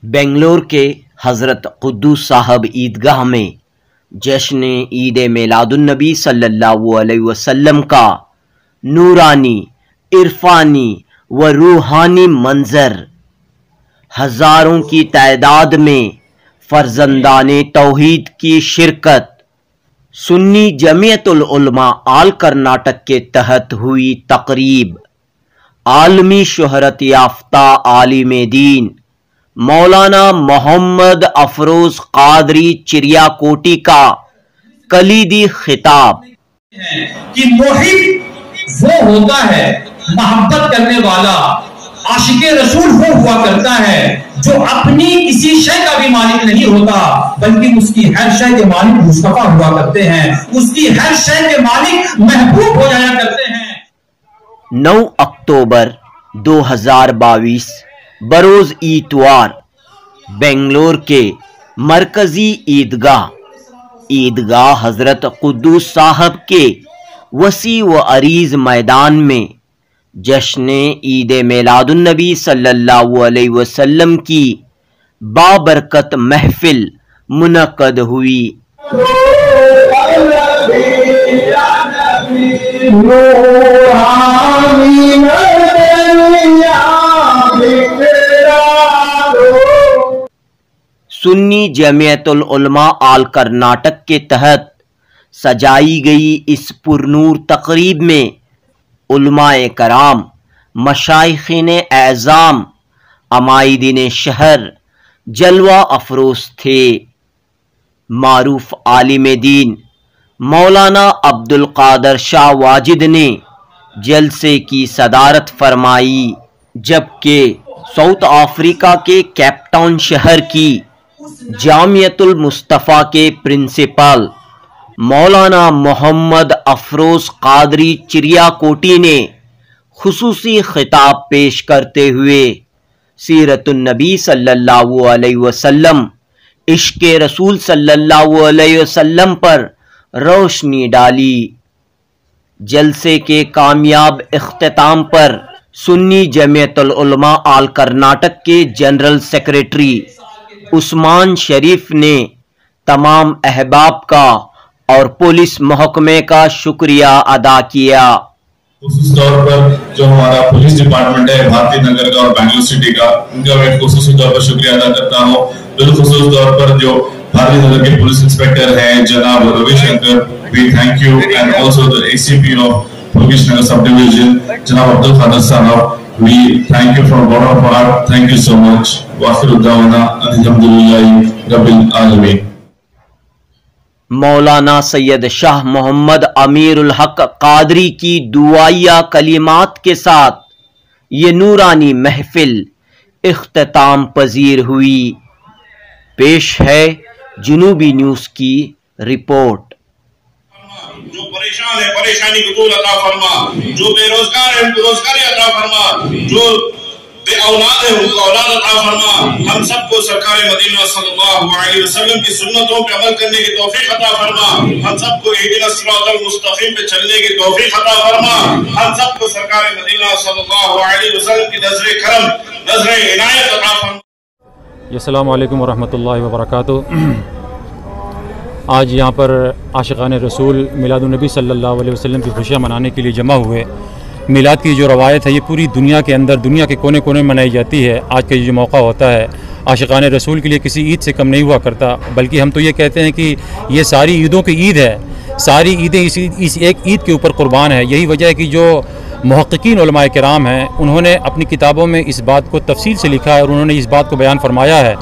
بنگلور کے حضرت قدوس صاحب عیدگاہ میں جشن عید میلاد النبی صلی اللہ علیہ وسلم کا نورانی، عرفانی و روحانی منظر، ہزاروں کی تعداد میں فرزندان توحید کی شرکت، سنی جمعیت العلماء آل کرناٹک کے تحت ہوئی تقریب، عالمی شہرت یافتہ عالم دین مولانا محمد افروز قادری چریا کوٹی کا کلیدی خطاب کہ محب وہ ہوتا ہے، محبت کرنے والا عاشق رسول وہ ہوا کرتا ہے جو اپنی کسی شے کا بھی مالک نہیں ہوتا، بلکہ اس کی ہر شے کے مالک مصطفیٰ ہوا کرتے ہیں، اس کی ہر شے کے مالک محبوب ہو جایا کرتے ہیں۔ 9 اکتوبر 2022 بروز اتوار بنگلور کے مرکزی عیدگاہ حضرت قدوس صاحب کے وسیع و عریض میدان میں جشن عید میلاد النبی صلی اللہ علیہ وسلم کی بابرکت محفل منعقد ہوئی۔ سنی جمعیت العلماء آل کرناٹک کے تحت سجائی گئی اس پرنور تقریب میں علماء کرام، مشائخین اعظام، عمائدین شہر جلوہ افروز تھے۔ معروف عالم دین مولانا عبدالقادر شاہ واجد نے جلسے کی صدارت فرمائی، جبکہ ساؤتھ افریقہ کے کیپ ٹاؤن شہر کی جامعۃ المصطفیٰ کے پرنسپل مولانا محمد افروز قادری چریا کوٹی نے خصوصی خطاب پیش کرتے ہوئے سیرت النبی صلی اللہ علیہ وسلم، عشق رسول صلی اللہ علیہ وسلم پر روشنی ڈالی۔ جلسے کے کامیاب اختتام پر سنی جمعیت العلماء آل کرناٹک کے جنرل سیکریٹری عثمان شریف نے تمام احباب کا اور پولیس محکمے کا شکریہ ادا کیا۔ خصوصی طور پر جو ہمارا پولیس ڈپارٹمنٹ ہے بھارتی نگر کا اور بنگلور سٹی کا، ان کا میں خصوصی طور پر شکریہ ادا کرتا ہوں۔ بالخصوص طور پر جو بھارتی نگر کے پولیس انسپیکٹر ہیں جناب Ravi Shankar, we thank you, and also the ACP of Bhubanesh Nagar Sub Division جناب عبد القادر صاحب، we thank you from bottom of our heart. Thank you so much. وآخر دعوانا الحمدللہ رب العالمین۔ مولانا سید شاہ محمد امیر الحق قادری کی دعائیہ کلمات کے ساتھ یہ نورانی محفل اختتام پذیر ہوئی۔ پیش ہے جنوبی نیوز کی رپورٹ۔ جو پریشان ہے پریشانی کو دور عطا فرما، جو بے روزگار ہے ان کو روزگاری عطا فرما، جو بے اولاد ہے ان کو اولاد عطا فرما۔ ہم سب کو سرکار مدینہ صلی اللہ علیہ وسلم کی سنتوں پہ عمل کرنے کی توفیق عطا فرما۔ ہم سب کو اہدنا الصراط المستقیم پہ چلنے کی توفیق عطا فرما۔ ہم سب کو سرکار مدینہ صلی اللہ علیہ وسلم کی نظر کرم، نظر عنایت عطا فرما۔ السلام علیکم ورحمۃ اللہ وبرکاتہ۔ آج یہاں پر عاشقان رسول میلاد النبی صلی اللہ علیہ وسلم کی خوشیاں منانے کے لیے جمع ہوئے۔ میلاد کی جو روایت ہے یہ پوری دنیا کے اندر، دنیا کے کونے کونے میں منائی جاتی ہے۔ آج کا یہ جو موقع ہوتا ہے عاشقان رسول کے لیے کسی عید سے کم نہیں ہوا کرتا، بلکہ ہم تو یہ کہتے ہیں کہ یہ ساری عیدوں کی عید ہے، ساری عیدیں اس ایک عید کے اوپر قربان ہے۔ یہی وجہ ہے کہ جو محققین علماء کرام ہیں انہوں نے اپنی کتابوں میں اس بات کو تفصیل سے لکھا ہے اور انہوں نے اس بات کو بیان فرمایا ہے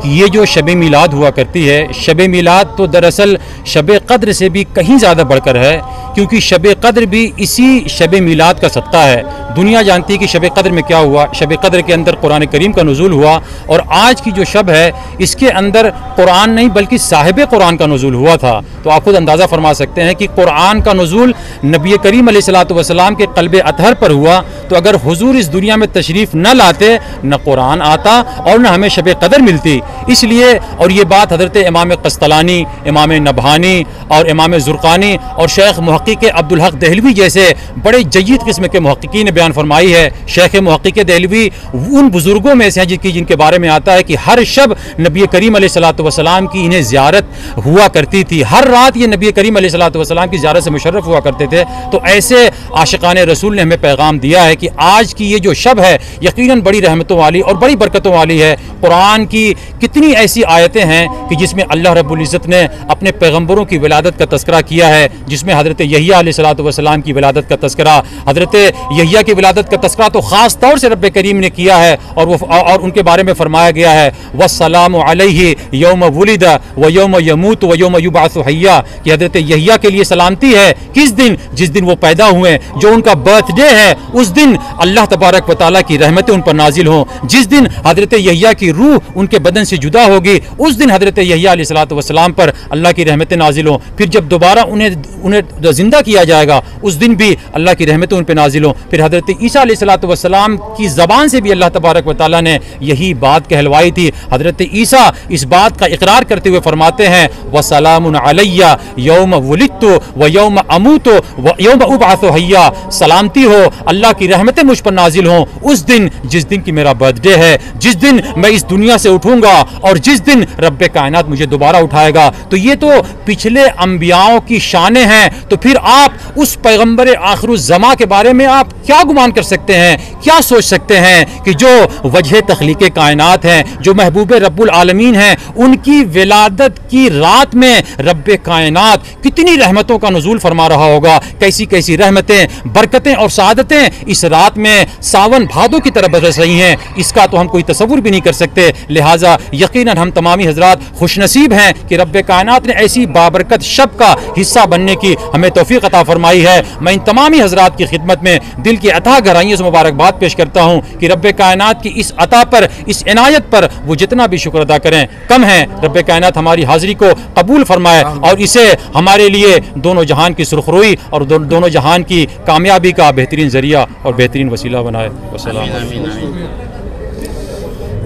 کہ یہ جو شب میلاد ہوا کرتی ہے، شب میلاد تو دراصل شب قدر سے بھی کہیں زیادہ بڑھ کر ہے، کیونکہ شب قدر بھی اسی شب میلاد کا صدقہ ہے۔ دنیا جانتی ہے کہ شب قدر میں کیا ہوا۔ شب قدر کے اندر قرآن کریم کا نزول ہوا، اور آج کی جو شب ہے اس کے اندر قرآن نہیں بلکہ صاحب قرآن کا نزول ہوا تھا۔ تو آپ خود اندازہ فرما سکتے ہیں کہ قرآن کا نزول نبی کریم علیہ الصلوۃ والسلام کے قلب اطہر پر ہوا، تو اگر حضور اس دنیا میں تشریف نہ لاتے نہ قرآن آتا اور نہ ہمیں شب قدر ملتی۔ اس لیے، اور یہ بات حضرت امام قسطلانی، امام نبہانی اور امام زرقانی اور شیخ محقق عبدالحق دہلوی جیسے بڑے جید قسم کے محققین نے بیان فرمائی ہے۔ شیخ محقق دہلوی ان بزرگوں میں سے ہیں جن کے بارے میں آتا ہے کہ ہر شب نبی کریم علیہ الصلوۃ والسلام کی انہیں زیارت ہوا کرتی تھی، ہر رات یہ نبی کریم علیہ الصلوۃ والسلام کی زیارت سے مشرف ہوا کرتے تھے۔ تو ایسے عاشقان رسول نے ہمیں پیغام دیا ہے کہ آج کی یہ جو شب ہے یقیناً بڑی رحمتوں والی اور بڑی برکتوں والی ہے۔ قرآن کی کتنی ایسی آیتیں ہیں کہ جس میں اللہ رب العزت نے اپنے پیغمبروں کی ولادت کا تذکرہ کیا ہے، جس میں حضرت یحییٰ علیہ الصلوۃ والسلام کی ولادت کا تذکرہ، حضرت یحییٰ کی ولادت کا تذکرہ تو خاص طور سے رب کریم نے کیا ہے، اور ان کے بارے میں فرمایا گیا ہے والسلام علیہ یوم ولد و یوم یموت و یوم یبعث حیا، کہ حضرت یحییٰ کے لیے سلامتی ہے کس دن؟ جس دن وہ پیدا ہوئے، جو ان کا برتھ ڈے ہے اس دن اللہ تبارک و تعالیٰ کی رحمتیں ان پر نازل ہوں۔ جس دن حضرت یحییٰ کی روح ان کے بدن سے جدا ہوگی اس دن حضرت یحییٰ علیہ الصلوۃ والسلام پر اللہ کی رحمتیں نازل ہوں۔ پھر جب دوبارہ انہیں زندہ کیا جائے گا اس دن بھی اللہ کی رحمتیں ان پہ نازل ہوں۔ پھر حضرت عیسیٰ علیہ الصلوۃ والسلام کی زبان سے بھی اللہ تبارک و تعالیٰ نے یہی بات کہلوائی تھی۔ حضرت عیسیٰ اس بات کا اقرار کرتے ہوئے فرماتے ہیں وسلام علی یوم ولدت و یوم اموت و یوم ابعث حیا، سلامتی ہو، اللہ کی رحمتیں مجھ پر نازل ہوں اس دن جس دن کی میرا برتھ ڈے ہے، جس دن میں اس دنیا سے اٹھوں گا اور جس دن رب کائنات مجھے دوبارہ اٹھائے گا۔ تو یہ تو پچھلے انبیاؤں کی شانیں ہیں، تو پھر آپ اس پیغمبر آخر الزماں کے بارے میں آپ کیا گمان کر سکتے ہیں، کیا سوچ سکتے ہیں کہ جو وجہ تخلیق کائنات ہیں، جو محبوب رب العالمین ہیں، ان کی ولادت کی رات میں رب کائنات کتنی رحمتوں کا نزول فرما رہا ہوگا، کیسی کیسی رحمتیں، برکتیں اور سعادتیں اس رات میں ساون بھادو کی طرف برس رہی ہیں، اس کا تو ہم کوئی تصور بھی نہیں کر سکتے۔ لہٰذا یقیناً ہم تمامی حضرات خوش نصیب ہیں کہ رب کائنات نے ایسی بابرکت شب کا حصہ بننے کی ہمیں توفیق عطا فرمائی ہے۔ میں ان تمامی حضرات کی خدمت میں دل کی عطا گہرائیوں سے مبارکباد پیش کرتا ہوں کہ رب کائنات کی اس عطا پر، اس عنایت پر وہ جتنا بھی شکر ادا کریں کم ہے۔ رب کائنات ہماری حاضری کو قبول فرمائے اور اسے ہمارے لیے دونوں جہان کی سرخروئی اور دونوں جہان کی کامیابی کا بہترین ذریعہ اور بہترین وسیلہ بنائے۔ والسلام علیکم۔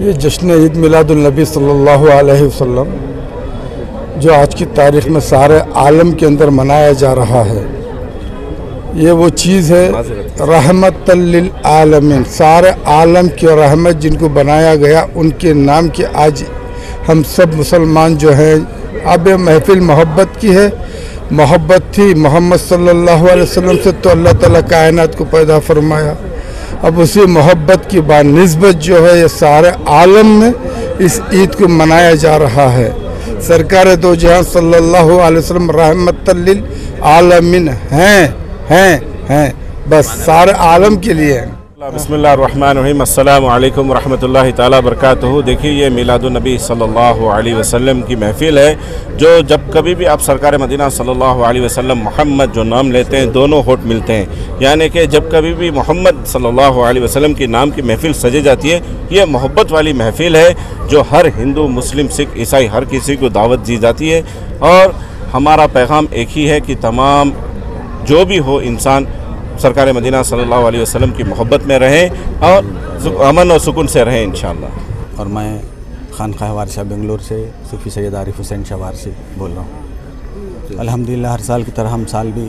یہ جشن عید میلاد النبی صلی اللہ علیہ وسلم جو آج کی تاریخ میں سارے عالم کے اندر منایا جا رہا ہے، یہ وہ چیز ہے رحمت للعالمین، سارے عالم کی رحمت جن کو بنایا گیا ان کے نام کی آج ہم سب مسلمان جو ہیں اب محفل محبت کی ہے۔ محبت تھی محمد صلی اللہ علیہ وسلم سے تو اللہ تعالیٰ کائنات کو پیدا فرمایا، اب اسی محبت کی بنسبت جو ہے یہ سارے عالم میں اس عید کو منایا جا رہا ہے۔ سرکار دو جہاں صلی اللہ علیہ وسلم رحمت للعالمین ہیں بس سارے عالم کے لیے ہیں۔ بسم اللہ الرحمن الرحیم، السلام علیکم ورحمۃ اللہ تعالیٰ وبرکاتہ۔ دیکھیے یہ میلاد النبی صلی اللہ علیہ وسلم کی محفل ہے، جو جب کبھی بھی آپ سرکار مدینہ صلی اللہ علیہ وسلم محمد جو نام لیتے ہیں دونوں ہوٹ ملتے ہیں، یعنی کہ جب کبھی بھی محمد صلی اللہ علیہ وسلم کی نام کی محفل سجی جاتی ہے، یہ محبت والی محفل ہے جو ہر ہندو مسلم سکھ عیسائی ہر کسی کو دعوت دی جاتی ہے، اور ہمارا پیغام ایک ہی ہے کہ تمام جو بھی ہو انسان سرکار مدینہ صلی اللہ علیہ وسلم کی محبت میں رہیں اور امن اور سکون سے رہیں انشاءاللہ۔ اور میں خانقاہ وارشہ بنگلور سے صوفی سید عارف حسین شاہ وارثی بول رہا ہوں۔ الحمدللہ ہر سال کی طرح ہم سال بھی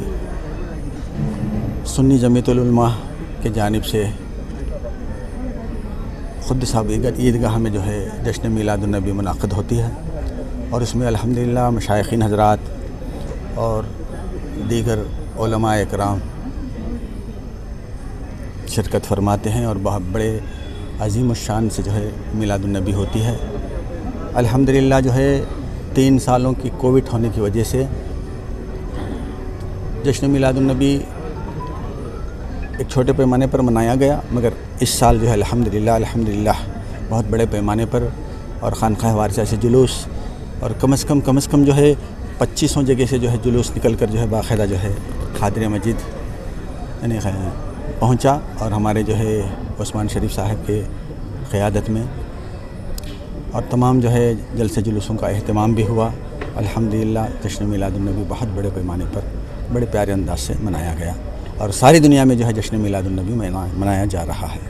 سنی جمعیت العلماء کے جانب سے خود صاحب عیدگاہ میں جو ہے جشن میلاد النبی منعقد ہوتی ہے، اور اس میں الحمدللہ مشائخین حضرات اور دیگر علماء اکرام شرکت فرماتے ہیں، اور بہت بڑے عظیم الشان سے جو ہے میلاد النبی ہوتی ہے۔ الحمدللہ جو ہے 3 سالوں کی کووڈ ہونے کی وجہ سے جشن میلاد النبی ایک چھوٹے پیمانے پر منایا گیا، مگر اس سال جو ہے الحمدللہ بہت بڑے پیمانے پر اور خانقاہ وارثہ سے جلوس، اور کم از کم جو ہے 2500 جگہ سے جو ہے جلوس نکل کر جو ہے باقاعدہ جو ہے خادر مسجد یعنی پہنچا، اور ہمارے جو ہے عثمان شریف صاحب کے قیادت میں، اور تمام جو ہے جلسے جلوسوں کا اہتمام بھی ہوا۔ الحمدللہ جشن میلاد النبی بہت بڑے پیمانے پر بڑے پیارے انداز سے منایا گیا، اور ساری دنیا میں جو ہے جشن میلاد النبی منایا جا رہا ہے۔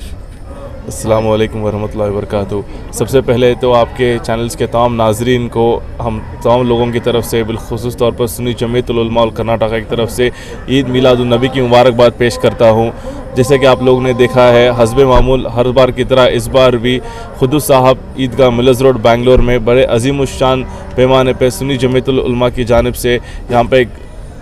السلام علیکم ورحمۃ اللہ وبرکاتہ۔ سب سے پہلے تو آپ کے چینلز کے تمام ناظرین کو ہم تمام لوگوں کی طرف سے، بالخصوص طور پر سنی جمعیت العلماء کرناٹکا کی طرف سے عید میلاد النبی کی مبارکباد پیش کرتا ہوں۔ جیسے کہ آپ لوگوں نے دیکھا ہے، حسب معمول ہر بار کی طرح اس بار بھی قدس صاحب عیدگاہ ملز روڈ بنگلور میں بڑے عظیم الشان پیمانے پہ سنی جمعیت العلماء کی جانب سے یہاں پہ ایک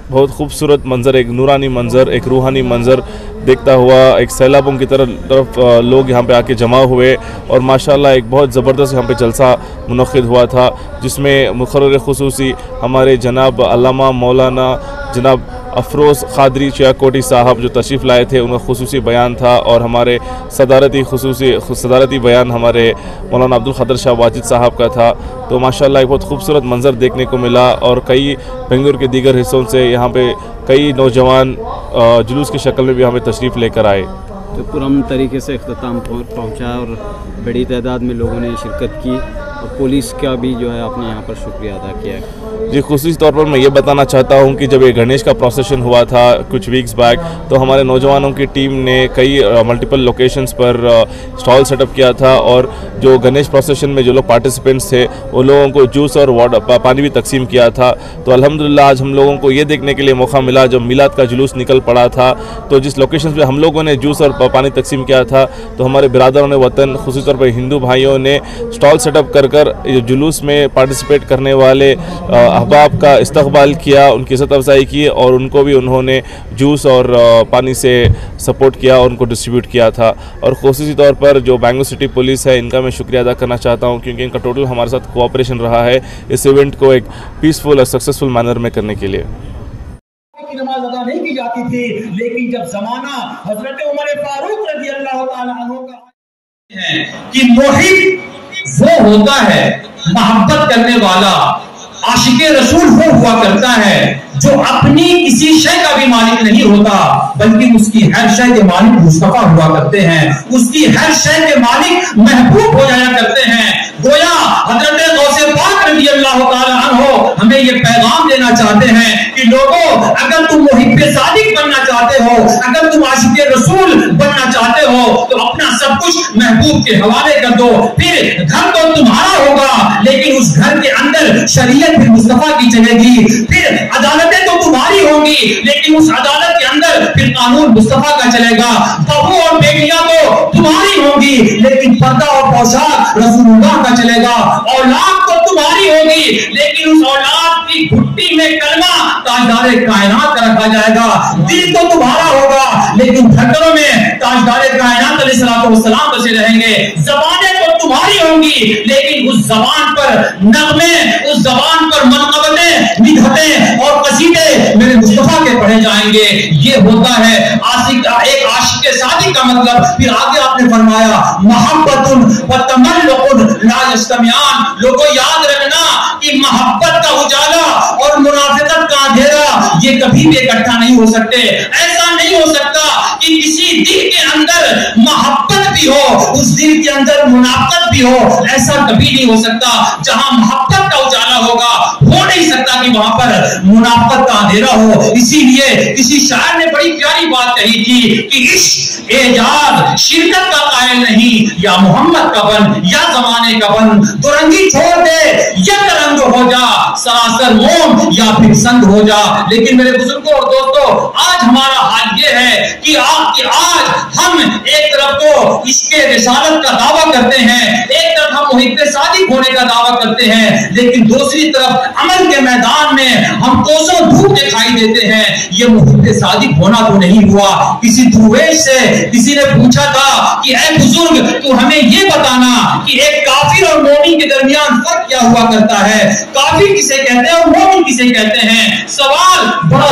بہت خوبصورت منظر، ایک نورانی منظر، ایک روحانی منظر دیکھتا ہوا ایک سیلابوں کی طرف لوگ یہاں پہ آ کے جمع ہوئے، اور ماشاءاللہ ایک بہت زبردست یہاں پہ جلسہ منعقد ہوا تھا، جس میں مقرر خصوصی ہمارے جناب علامہ مولانا جناب افروز قادری چیاکوٹی صاحب جو تشریف لائے تھے، ان کا خصوصی بیان تھا، اور ہمارے صدارتی بیان ہمارے مولانا عبدالقادر شاہ واجد صاحب کا تھا۔ تو ماشاءاللہ ایک بہت خوبصورت منظر دیکھنے کو ملا، اور کئی بنگلور کے دیگر حصوں سے یہاں پہ کئی نوجوان جلوس کی شکل میں بھی یہاں پہ تشریف لے کر آئے۔ تو پرامن طریقے سے اختتام پہنچا، اور بڑی تعداد میں لوگوں نے شرکت کی، اور پولیس کا بھی جو ہے آپ نے یہاں پر شکریہ ادا کیا ہے۔ جی، خصوصی طور پر میں یہ بتانا چاہتا ہوں کہ جب یہ گنیش کا پروسیشن ہوا تھا کچھ ویکس بیک، تو ہمارے نوجوانوں کی ٹیم نے کئی ملٹیپل لوکیشنز پر اسٹال سیٹ اپ کیا تھا، اور جو گنیش پروسیشن میں جو لوگ پارٹیسپینٹس تھے وہ لوگوں کو جوس اور پانی بھی تقسیم کیا تھا۔ تو الحمدللہ آج ہم لوگوں کو یہ دیکھنے کے لیے موقع ملا، جب میلاد کا جلوس نکل پڑا تھا تو جس لوکیشنز پہ ہم لوگوں نے جوس اور پانی تقسیم کیا تھا، تو ہمارے برادران وطن خصوصی طور پر ہندو بھائیوں نے اسٹال سیٹ اپ کر جلوس میں پارٹیسپیٹ کرنے والے احباب کا استقبال کیا، ان کی عزت افزائی کی، اور ان کو بھی انہوں نے جوس اور پانی سے سپورٹ کیا اور ان کو ڈسٹریبیوٹ کیا تھا۔ اور خصوصی طور پر جو بنگلور سٹی پولیس ہے، ان کا میں شکریہ ادا کرنا چاہتا ہوں، کیونکہ ان کا ٹوٹل ہمارے ساتھ کوآپریشن رہا ہے اس ایونٹ کو ایک پیسفل اور سکسیسفل مینر میں کرنے کے لیے۔ نماز ادا نہیں کی جاتی تھی، لیکن جب زمانہ حضرت عمر فاروق رضی اللہ تعالی عنہ کا ہے کہ محب وہ ہوتا ہے، محبت کرنے والا عاشق رسول وہ ہوا کرتا ہے جو اپنی کسی شے کا بھی مالک نہیں ہوتا، بلکہ اس کی ہر شے کے مالک مصطفیٰ ہوا کرتے ہیں، اس کی ہر شے کے مالک محبوب ہو جایا کرتے ہیں۔ گویا حضرت غوث پاک رضی اللہ تعالی عنہ ہمیں یہ پیغام دینا چاہتے ہیں کہ لوگوں، اگر تم محب صادق بننا چاہتے ہو، اگر تم عاشق رسول بننا چاہتے ہو، تو اپنا سب کچھ محبوب کے حوالے کر دو، پھر گھر تو تمہارا ہوگا، لیکن اس گھر کے اندر شریعت بھی مصطفیٰ کی چلے گی، پھر عدالتیں تو تمہاری ہوں گی، لیکن اس عدالت کے اندر پھر قانون مصطفیٰ کا چلے گا، بہو اور بیٹیاں تو تمہاری ہوں گی، لیکن پردہ اور پوشاک رسول اللہ کا چلے گا، اولاد تو تمہاری ہوگی، لیکن اس اولاد کی گھٹی میں کلمہ تاجدار کائنات کا رکھا جائے گا، دل تو تمہارا ہوگا، لیکن دھڑکنوں میں تاجدار کائنات علیہ السلام بسے رہیں گے، زبانیں تو تمہاری ہوں گی، لیکن اس زبان پر نغمے، اس زبان پر منقبتیں، مدحتیں اور قصیدے میرے مصطفیٰ کے پڑھے جائیں گے۔ یہ ہوتا ہے ایک عاشق صادق کا مطلب۔ پھر آگے آپ نے فرمایا محبت و تملق لا یجتمعان، لوگوں یاد رکھنا کہ محبت کا اجالا اور منافقت کا اندھیرا یہ کبھی بھی اکٹھا نہیں ہو سکتے۔ ایسا نہیں ہو سکتا کہ کسی دل کے اندر محبت بھی ہو، اس دل کے اندر منافقت بھی ہو، ایسا کبھی نہیں ہو سکتا۔ جہاں محبت کا اجالا ہوگا، ہو نہیں سکتا کہ وہاں پر منافقت کا اندھیرا ہو۔ اسی لیے کسی شاعر نے بڑی پیاری بات کہی تھی کہ عشق اعجاز شرکت کا قائل نہیں، یا محمد کا بن یا زمانے کا بن، دو رنگی چھوڑ دے یک رنگ ہو جا، سراسر موم یا پھر سنگ ہو جا۔ لیکن میرے بزرگوں اور دوستوں، آج ہمارا حال یہ ہے کہ آج ہم ایک طرف تو عشق رسالت کا دعویٰ کرتے ہیں، ایک طرف ہم محب صادق ہونے کا دعویٰ کرتے ہیں، لیکن دوسری طرف عمل کے میدان میں ہم کوسوں دھوپ دکھائی دیتے ہیں۔ یہ محب صادق ہونا تو نہیں ہوا۔ کسی درویش سے کسی نے پوچھا تھا کہ اے بزرگ، تو ہمیں یہ بتانا کہ ایک کافر اور مومن کے درمیان فرق کیا ہوا کرتا ہے، کافر کسے کہتے ہیں اور مومن کسے کہتے ہیں؟ سوال بڑا